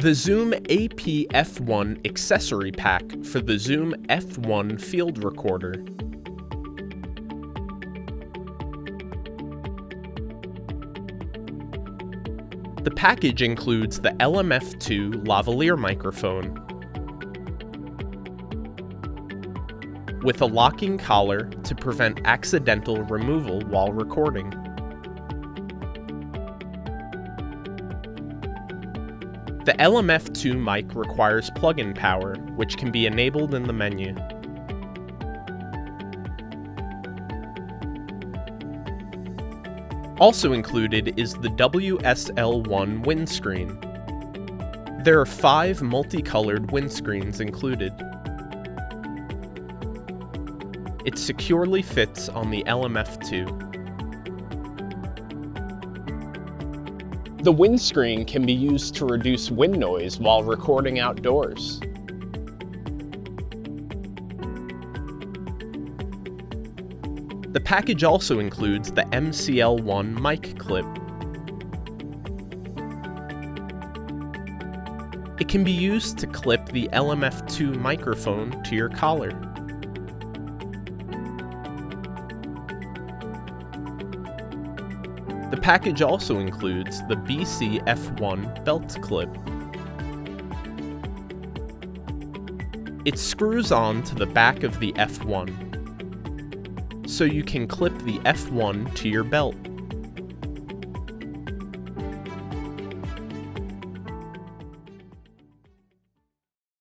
The Zoom APF-1 accessory pack for the Zoom F1 field recorder. The package includes the LMF2 lavalier microphone with a locking collar to prevent accidental removal while recording. The LMF2 mic requires plug-in power, which can be enabled in the menu. Also included is the WSL1 windscreen. There are 5 multicolored windscreens included. It securely fits on the LMF2. The windscreen can be used to reduce wind noise while recording outdoors. The package also includes the MCL1 mic clip. It can be used to clip the LMF2 microphone to your collar. The package also includes the BC-F1 belt clip. It screws on to the back of the F1, so you can clip the F1 to your belt.